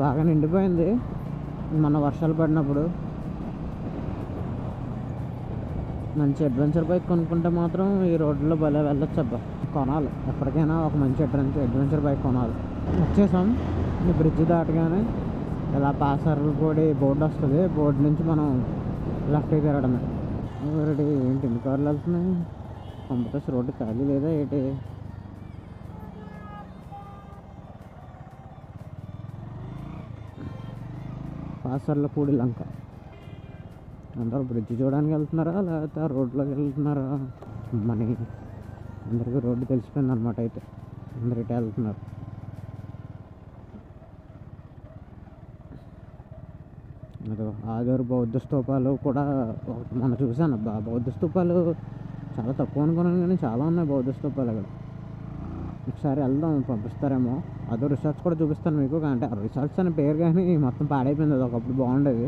బాగా నిండిపోయింది మన వర్షాలు పడినప్పుడు. మంచి అడ్వెంచర్ బైక్ కొనుక్కుంటే మాత్రం ఈ రోడ్లో భలే వెళ్ళొచ్చు అబ్బా. కొనాలి, ఎప్పటికైనా ఒక మంచి అడ్వెంచర్ బైక్ కొనాలి. వచ్చేసాం, ఈ బ్రిడ్జ్ దాటగానే ఇలా పాసర్లపూడి బోర్డు వస్తుంది. బోర్డు నుంచి మనం లెఫ్ట్కి తిరగడమే. రెడీ ఏంటి ఎన్ని కార్లు వెళ్తున్నాయి? కంపల్స్ రోడ్డు ఖాళీ లేదా ఏంటి? పాసర్లపూడి లంక. అందరూ బ్రిడ్జ్ చూడడానికి వెళ్తున్నారా లేకపోతే రోడ్లోకి వెళ్తున్నారా? మనకి అందరికీ రోడ్డు తెలిసిపోయింది అనమాట. అయితే అందరు ఇటే వెళ్తున్నారు. అదో ఆదూరు బౌద్ధ స్తూపాలు కూడా మనం చూసాను అబ్బా. బౌద్ధ స్తూపాలు చాలా తక్కువ అనుకున్నాను కానీ చాలా ఉన్నాయి బౌద్ధ స్తూపాలు అక్కడ. ఒకసారి వెళ్దాం, పంపిస్తారేమో. అదో రిసార్ట్స్ కూడా చూపిస్తాను మీకు. అంటే రిసార్ట్స్ అనే పేరు కానీ మొత్తం పాడైపోయింది. అది ఒకప్పుడు బాగుండేది.